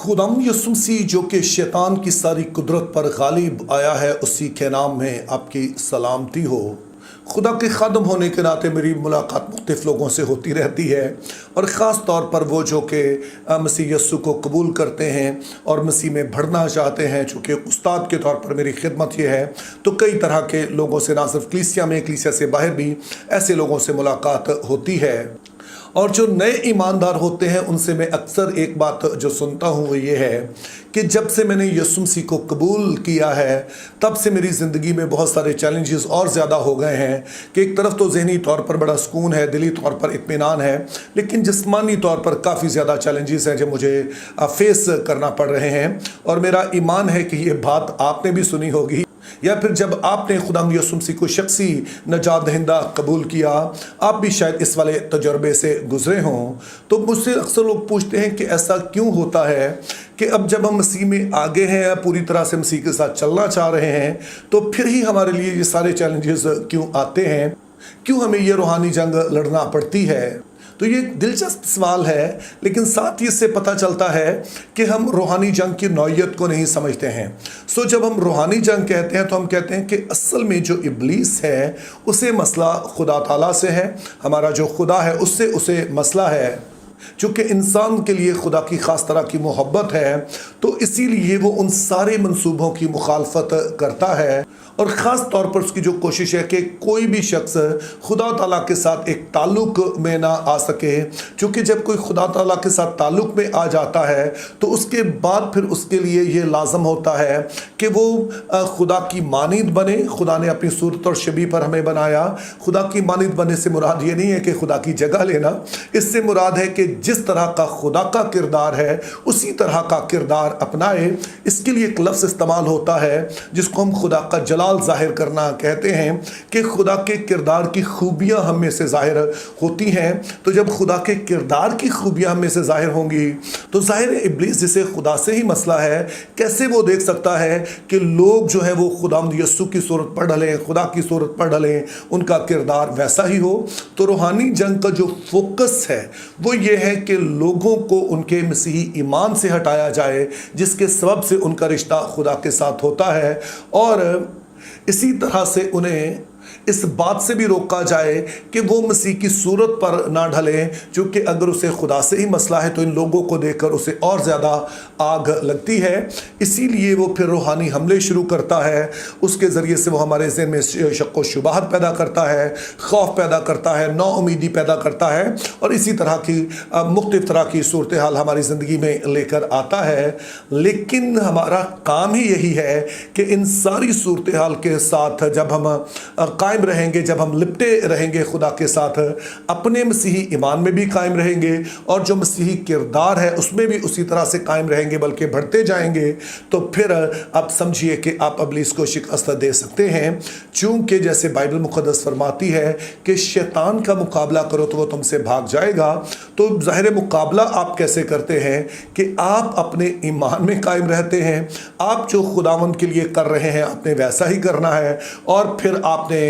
खुदाम यसुम मसीह जो कि शैतान की सारी कुदरत पर गालिब आया है, उसी के नाम में आपकी सलामती हो। खुदा के खादम होने के नाते मेरी मुलाकात मुख्तलिफ़ लोगों से होती रहती है, और ख़ास तौर पर वो जो कि मसीह यस्सु को कबूल करते हैं और मसीह में बढ़ना चाहते हैं। चूँकि उस्ताद के तौर पर मेरी खिदमत ये है, तो कई तरह के लोगों से, ना सिर्फ कलीसिया में, कलीसिया से बाहर भी ऐसे लोगों से मुलाकात होती है। और जो नए ईमानदार होते हैं उनसे मैं अक्सर एक बात जो सुनता हूँ वो ये है कि जब से मैंने यीशु मसीह को कबूल किया है, तब से मेरी ज़िंदगी में बहुत सारे चैलेंजेस और ज़्यादा हो गए हैं कि एक तरफ तो ज़हनी तौर पर बड़ा सुकून है, दिली तौर पर इत्मीनान है, लेकिन जिस्मानी तौर पर काफ़ी ज़्यादा चैलेंजेस हैं जो मुझे फेस करना पड़ रहे हैं। और मेरा ईमान है कि ये बात आपने भी सुनी होगी, या फिर जब आपने खुदाम यीशु मसीह को शख्सी नजात दहिंदा कबूल किया, आप भी शायद इस वाले तजुर्बे से गुजरे हों। तो मुझसे अक्सर लोग पूछते हैं कि ऐसा क्यों होता है कि अब जब हम मसीह में आगे हैं, या पूरी तरह से मसीह के साथ चलना चाह रहे हैं, तो फिर ही हमारे लिए ये सारे चैलेंजेस क्यों आते हैं, क्यों हमें ये रूहानी जंग लड़ना पड़ती है। तो ये एक दिलचस्प सवाल है, लेकिन साथ ही इससे पता चलता है कि हम रूहानी जंग की नौइयत को नहीं समझते हैं। सो जब हम रूहानी जंग कहते हैं तो हम कहते हैं कि असल में जो इब्लीस है उसे मसला खुदा ताला से है, हमारा जो खुदा है उससे उसे मसला है। चूँकि इंसान के लिए खुदा की ख़ास तरह की मोहब्बत है, तो इसीलिए वो उन सारे मंसूबों की मुखालफत करता है, और ख़ास तौर पर उसकी जो कोशिश है कि कोई भी शख्स खुदा ताला के साथ एक ताल्लुक़ में ना आ सके। चूँकि जब कोई खुदा ताला के साथ ताल्लुक़ में आ जाता है तो उसके बाद फिर उसके लिए ये लाजम होता है कि वो खुदा की मानिद बने। खुदा ने अपनी सूरत और शबीह पर हमें बनाया। खुदा की मानिद बनने से मुराद ये नहीं है कि खुदा की जगह लेना, इससे मुराद है कि जिस तरह का खुदा का किरदार है उसी तरह का किरदार अपनाए। इसके लिए एक लफ्ज़ इस्तेमाल होता है जिसको हम खुदा का जलाल ज़ाहिर करना कहते हैं, कि खुदा के किरदार की खूबियाँ हम में से ज़ाहिर होती हैं। तो जब खुदा के किरदार की खूबियाँ हम में से ज़ाहिर होंगी तो ज़ाहिर इब्लीस, जिसे खुदा से ही मसला है, कैसे वो देख सकता है कि लोग जो है वो खुदावंद यस्सु की सूरत पर ढलें, खुदा की सूरत पर ढलें, उनका किरदार वैसा ही हो। तो रूहानी जंग का जो फोकस है वो ये है कि लोगों को उनके मसीही ईमान से हटाया जाए, जिसके सबब से उनका रिश्ता खुदा के साथ होता है, और इसी तरह से उन्हें इस बात से भी रोका जाए कि वो मसीह की सूरत पर ना ढलें। क्योंकि अगर उसे खुदा से ही मसला है तो इन लोगों को देखकर उसे और ज़्यादा आग लगती है। इसीलिए वो फिर रूहानी हमले शुरू करता है। उसके ज़रिए से वो हमारे ज़हन में शक व शुबहत पैदा करता है, खौफ पैदा करता है, नाउमीदी पैदा करता है, और इसी तरह की मुख्तलिफ़ तरह की सूरत हाल हमारी ज़िंदगी में लेकर आता है। लेकिन हमारा काम ही यही है कि इन सारी सूरत हाल के साथ जब हम कायम रहेंगे, जब हम लिपटे रहेंगे खुदा के साथ, अपने मसीही ईमान में भी कायम रहेंगे, और जो मसीही किरदार है उसमें भी उसी तरह से कायम रहेंगे, बल्कि बढ़ते जाएंगे, तो फिर आप समझिए कि आप इब्लीस को शिकस्त दे सकते हैं। चूँकि जैसे बाइबल मुक़द्दस फरमाती है कि शैतान का मुकाबला करो तो वो तुमसे भाग जाएगा। तो ज़ाहिर मुकाबला आप कैसे करते हैं कि आप अपने ईमान में कायम रहते हैं। आप जो खुदावंद के लिए कर रहे हैं आपने वैसा ही करना है, और फिर आपने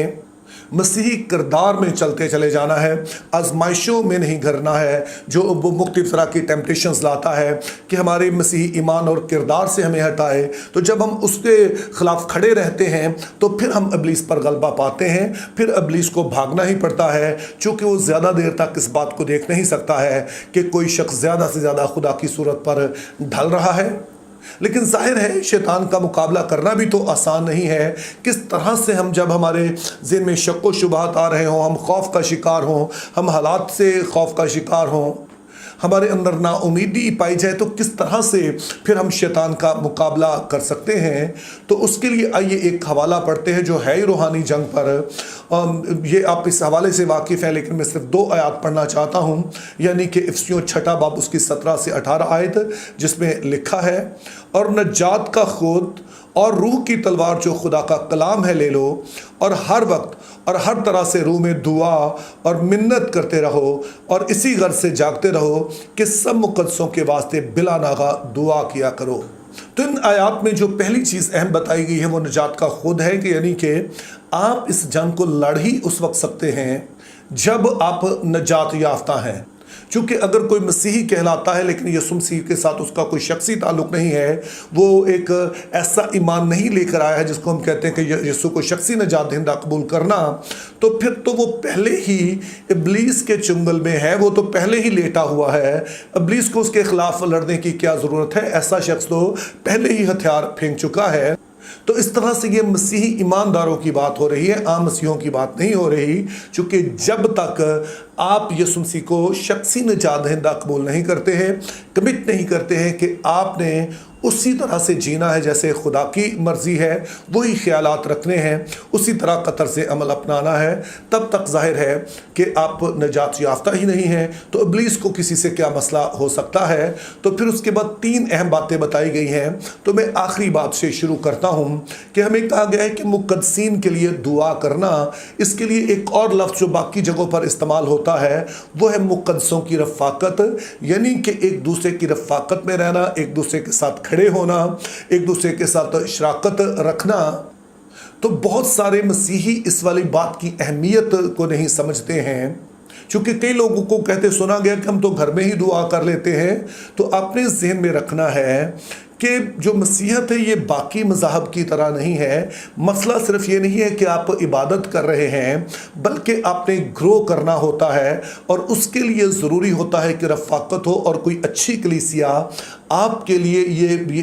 मसीही किरदार में चलते चले जाना है। आजमाइशों में नहीं घरना है जो वो मुख्तलिफ़ तरह की टेम्पटेशंस लाता है कि हमारे मसीही ईमान और किरदार से हमें हटाए। तो जब हम उसके ख़िलाफ़ खड़े रहते हैं तो फिर हम इब्लीस पर गलबा पाते हैं, फिर इब्लीस को भागना ही पड़ता है। चूँकि वो ज़्यादा देर तक इस बात को देख नहीं सकता है कि कोई शख्स ज़्यादा से ज़्यादा खुदा की सूरत पर ढल रहा है। लेकिन जाहिर है शैतान का मुकाबला करना भी तो आसान नहीं है। किस तरह से हम, जब हमारे ज़हन में शक व शुबहत आ रहे हों, हम खौफ का शिकार हों, हम हालात से खौफ का शिकार हों, हमारे अंदर नाउमीदी पाई जाए, तो किस तरह से फिर हम शैतान का मुकाबला कर सकते हैं। तो उसके लिए आइए एक हवाला पढ़ते हैं जो है रूहानी जंग पर। ये आप इस हवाले से वाकिफ़ हैं, लेकिन मैं सिर्फ 2 आयत पढ़ना चाहता हूँ, यानी कि इफिसियों 6 बाब उसकी 17 से 18 आयत, जिसमें लिखा है, और नजात का खुद और रूह की तलवार जो खुदा का कलाम है ले लो, और हर वक्त और हर तरह से रूह में दुआ और मिन्नत करते रहो, और इसी गर्ज से जागते रहो कि सब मुक़द्दसों के वास्ते बिला नागा दुआ किया करो। तो इन आयात में जो पहली चीज़ अहम बताई गई है वो नजात का खुद है, कि यानी कि आप इस जंग को लड़ ही उस वक्त सकते हैं जब आप नजात याफ्ता हैं। चूँकि अगर कोई मसीही कहलाता है लेकिन यीशु मसीह के साथ उसका कोई शख्सी ताल्लुक़ नहीं है, वो एक ऐसा ईमान नहीं लेकर आया है जिसको हम कहते हैं कि यीशु को शख्सी निजात दहिंदा कबूल करना, तो फिर तो वो पहले ही इब्लीस के चुंगल में है, वो तो पहले ही लेटा हुआ है। इब्लीस को उसके खिलाफ लड़ने की क्या ज़रूरत है? ऐसा शख्स तो पहले ही हथियार फेंक चुका है। तो इस तरह से ये मसीही ईमानदारों की बात हो रही है, आम मसीहों की बात नहीं हो रही। चूँकि जब तक आप यीशु मसीह को शख्सी निजात दहिंदा कबूल नहीं करते हैं, कमिट नहीं करते हैं कि आपने उसी तरह से जीना है जैसे खुदा की मर्ज़ी है, वही ख्यालात रखने हैं, उसी तरह का तर्ज़ अमल अपनाना है, तब तक ज़ाहिर है कि आप निजात याफ्ता ही नहीं हैं। तो इब्लीस को किसी से क्या मसला हो सकता है? तो फिर उसके बाद 3 अहम बातें बताई गई हैं। तो मैं आखिरी बात से शुरू करता हूँ कि हमें कहा गया है कि मुक़द्दसीन के लिए दुआ करना। इसके लिए एक और लफ्ज़ जो बाकी जगहों पर इस्तेमाल होता है वो है मुक़द्दसों की रफ़ाकत, यानी कि एक दूसरे की रफ़ाकत में रहना, एक दूसरे के साथ खड़े होना, एक दूसरे के साथ शराकत रखना। तो बहुत सारे मसीही इस वाली बात की अहमियत को नहीं समझते हैं। चूँकि कई लोगों को कहते सुना गया कि हम तो घर में ही दुआ कर लेते हैं। तो आपने ज़हन में रखना है कि जो मसीहत है ये बाकी मज़ाहब की तरह नहीं है। मसला सिर्फ ये नहीं है कि आप इबादत कर रहे हैं, बल्कि आपने ग्रो करना होता है और उसके लिए ज़रूरी होता है कि रफ़ाकत हो और कोई अच्छी कलीसिया आपके लिए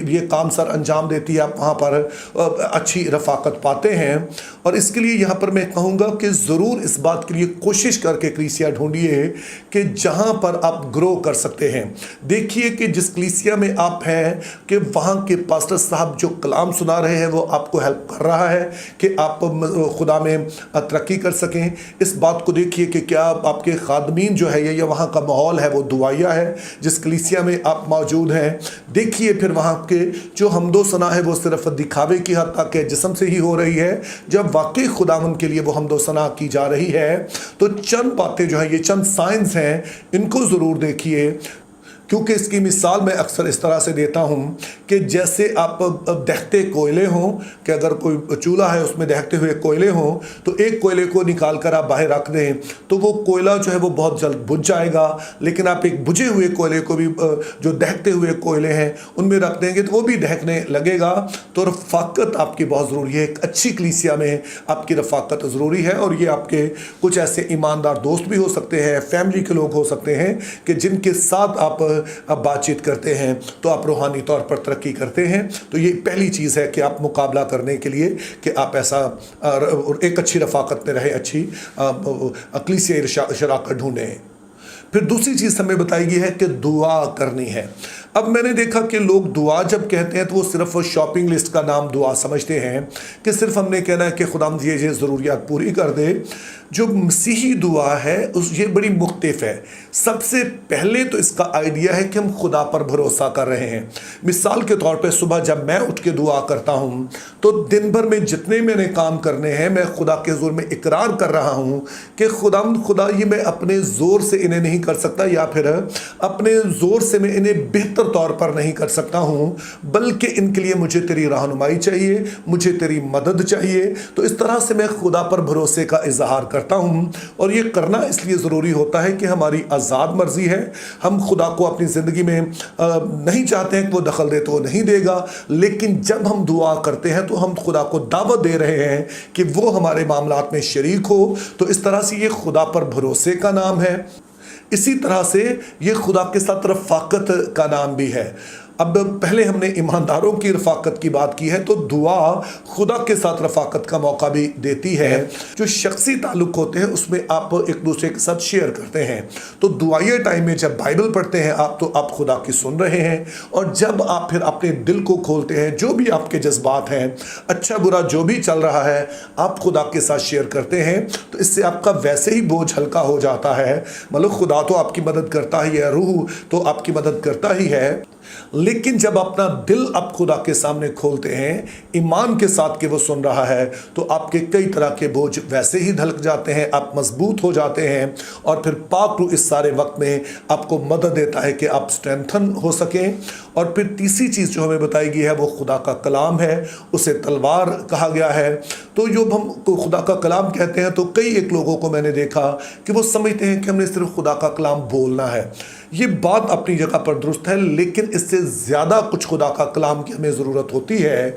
ये काम सर अंजाम देती है, आप वहाँ पर अच्छी रफ़ाकत पाते हैं। और इसके लिए यहाँ पर मैं कहूँगा कि ज़रूर इस बात के लिए कोशिश करके कलीसिया ढूंढिए कि जहाँ पर आप ग्रो कर सकते हैं। देखिए कि जिस कलीसिया में आप हैं कि वहाँ के पास्टर साहब जो कलाम सुना रहे हैं वो आपको हेल्प कर रहा है कि आप खुदा में तरक्की कर सकें। इस बात को देखिए कि क्या आपके खादमीन जो है या वहाँ का माहौल है वो दुआया है जिस कलीसिया में आप मौजूद हैं। देखिए फिर वहाँ के जो हमदो सना है वो सिर्फ दिखावे की हद तक है, जिस्म से ही हो रही है। जब वाकई खुदावंद के लिए वो हमदो सना की जा रही है तो चंद बातें जो है ये चंद साइंस हैं, इनको ज़रूर देखिए। क्योंकि इसकी मिसाल मैं अक्सर इस तरह से देता हूँ कि जैसे आप दहकते कोयले हों, कि अगर कोई चूल्हा है उसमें दहकते हुए कोयले हों तो एक कोयले को निकाल कर आप बाहर रख दें तो वो कोयला जो है वो बहुत जल्द बुझ जाएगा। लेकिन आप एक बुझे हुए कोयले को भी जो दहकते हुए कोयले हैं उनमें रख देंगे तो वो भी दहकने लगेगा। तो रफ़ाकत आपकी बहुत ज़रूरी है। एक अच्छी कलीसिया में आपकी रफ़ाकत ज़रूरी है। और ये आपके कुछ ऐसे ईमानदार दोस्त भी हो सकते हैं, फैमिली के लोग हो सकते हैं कि जिनके साथ आप बातचीत करते हैं तो आप रूहानी तौर पर तरक्की करते हैं। तो ये पहली चीज़ है कि आप मुकाबला करने के लिए कि आप ऐसा एक अच्छी रफ़ाकत में रहे, अच्छी कलीसिया शराकत ढूंढें। फिर दूसरी चीज़ हमें बताई गई है कि दुआ करनी है। अब मैंने देखा कि लोग दुआ जब कहते हैं तो वो सिर्फ शॉपिंग लिस्ट का नाम दुआ समझते हैं कि सिर्फ हमने कहना है कि खुदावंद ये ज़रूरियात पूरी कर दे। जो मसीही दुआ है ये बड़ी मुख्तलिफ है। सबसे पहले तो इसका आइडिया है कि हम खुदा पर भरोसा कर रहे हैं। मिसाल के तौर पे सुबह जब मैं उठ के दुआ करता हूँ तो दिन भर में जितने मैंने काम करने हैं मैं खुदा के ज़ोर में इकरार कर रहा हूँ कि खुदा ये मैं अपने ज़ोर से इन्हें नहीं कर सकता या फिर अपने ज़ोर से मैं इन्हें बेहतर तौर पर नहीं कर सकता हूँ, बल्कि इनके लिए मुझे तेरी रहनुमाई चाहिए, मुझे तेरी मदद चाहिए। तो इस तरह से मैं खुदा पर भरोसे का इजहार करता हूँ। और ये करना इसलिए ज़रूरी होता है कि हमारी आज़ाद मर्जी है। हम खुदा को अपनी ज़िंदगी में नहीं चाहते हैं कि वो दखल दे तो वो नहीं देगा, लेकिन जब हम दुआ करते हैं तो हम खुदा को दावत दे रहे हैं कि वो हमारे मामलात में शरीक हो। तो इस तरह से ये खुदा पर भरोसे का नाम है। इसी तरह से ये खुदा के साथ रफ़ाकत का नाम भी है। अब पहले हमने ईमानदारों की रफ़ाकत की बात की है तो दुआ खुदा के साथ रफ़ाकत का मौका भी देती है। जो शख्सी ताल्लुक़ होते हैं उसमें आप एक दूसरे के साथ शेयर करते हैं। तो दुआए टाइम में जब बाइबल पढ़ते हैं आप तो आप खुदा की सुन रहे हैं, और जब आप फिर अपने दिल को खोलते हैं, जो भी आपके जज्बात हैं, अच्छा बुरा जो भी चल रहा है, आप खुदा के साथ शेयर करते हैं। तो इससे आपका वैसे ही बोझ हल्का हो जाता है। मतलब खुदा तो आपकी मदद करता ही है, रूह तो आपकी मदद करता ही है, लेकिन जब अपना दिल आप खुदा के सामने खोलते हैं ईमान के साथ कि वो सुन रहा है, तो आपके कई तरह के बोझ वैसे ही ढलक जाते हैं, आप मजबूत हो जाते हैं। और फिर पाक रूह इस सारे वक्त में आपको मदद देता है कि आप स्ट्रेंथन हो सकें और फिर तीसरी चीज़ जो हमें बताई गई है वो खुदा का कलाम है, उसे तलवार कहा गया है। तो जो हम खुदा का कलाम कहते हैं तो कई एक लोगों को मैंने देखा कि वो समझते हैं कि हमने सिर्फ खुदा का कलाम बोलना है। ये बात अपनी जगह पर दुरुस्त है, लेकिन इससे ज़्यादा कुछ खुदा का कलाम की हमें ज़रूरत होती है।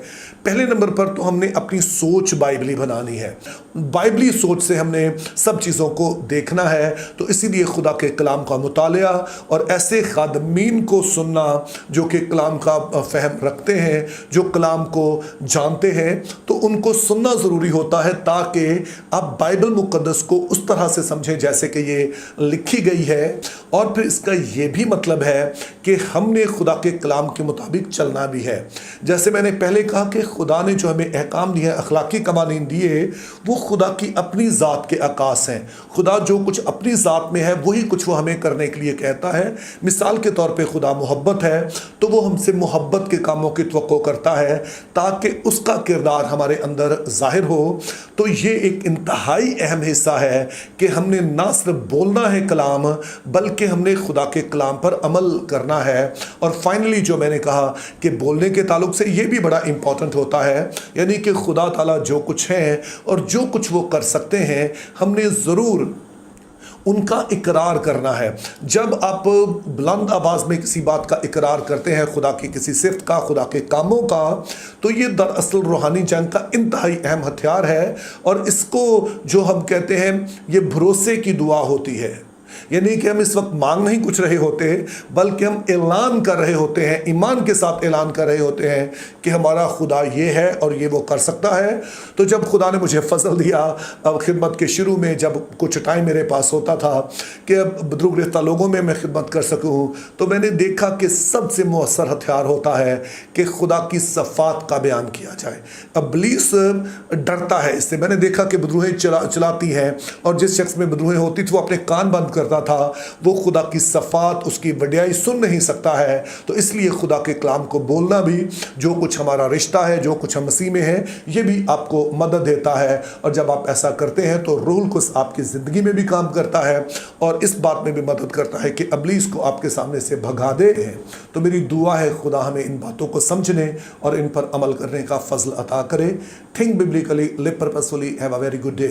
पहले नंबर पर तो हमने अपनी सोच बाइबली बनानी है, बाइबली सोच से हमने सब चीज़ों को देखना है। तो इसीलिए खुदा के कलाम का मुतालिया और ऐसे खादमीन को सुनना जो कि कलाम का फ़हम रखते हैं, जो कलाम को जानते हैं, तो उनको सुनना ज़रूरी होता है ताकि आप बाइबल मुक़द्दस को उस तरह से समझें जैसे कि ये लिखी गई है। और फिर इसका ये भी मतलब है कि हमने खुदा के कलाम के मुताबिक चलना भी है। जैसे मैंने पहले कहा कि खुदा ने जो हमें अहकाम दिए, अखलाकी कवानीन दिए, वो खुदा की अपनी ज़ात के अकास हैं। खुदा जो कुछ अपनी ज़ात में है वही कुछ वो हमें करने के लिए कहता है। मिसाल के तौर पे खुदा मोहब्बत है तो वो हमसे मोहब्बत के कामों की तवक्को करता है ताकि उसका किरदार हमारे अंदर ज़ाहिर हो। तो ये एक इंतहाई अहम हिस्सा है कि हमने ना सिर्फ बोलना है कलाम, बल्कि हमने खुदा के कलाम पर अमल करना है। और फाइनली जो मैंने कहा कि बोलने के ताल्लुक से ये भी बड़ा इंपॉर्टेंट होता है, यानी कि खुदा ताला जो कुछ है और जो कुछ वो कर सकते हैं हमने ज़रूर उनका इकरार करना है। जब आप बुलंद आवाज़ में किसी बात का इकरार करते हैं, खुदा की किसी सिफ़त का, खुदा के कामों का, तो ये दरअसल रूहानी जंग का इंतहाई अहम हथियार है। और इसको जो हम कहते हैं ये भरोसे की दुआ होती है, यानी कि हम इस वक्त मांग नहीं कुछ रहे होते बल्कि हम ऐलान कर रहे होते हैं, ईमान के साथ ऐलान कर रहे होते हैं कि हमारा खुदा ये है और ये वो कर सकता है। तो जब खुदा ने मुझे फजल दिया अब खिदमत के शुरू में, जब कुछ टाइम मेरे पास होता था कि अब बदरूगरेफ्ता लोगों में मैं खिदमत कर सकूं, तो मैंने देखा कि सबसे मौसर हथियार होता है कि खुदा की सफ़ात का बयान किया जाए। इब्लीस डरता है इससे। मैंने देखा कि बदरूहें चलाती हैं और जिस शख्स में बदरूहें होती थी वो अपने कान बंद करता था, वो खुदा की सफ़ात, उसकी वडियाई सुन नहीं सकता है। तो इसलिए खुदा के कलाम को बोलना भी, जो कुछ हमारा रिश्ता है, जो कुछ हम मसीह में है, ये भी आपको मदद देता है। और जब आप ऐसा करते हैं तो रूह कुछ आपकी ज़िंदगी में भी काम करता है और इस बात में भी मदद करता है कि इब्लीस को आपके सामने से भगा दे। तो मेरी दुआ है खुदा हमें इन बातों को समझने और इन पर अमल करने का फजल अता करे। Think biblically, live purposefully, have a very good day.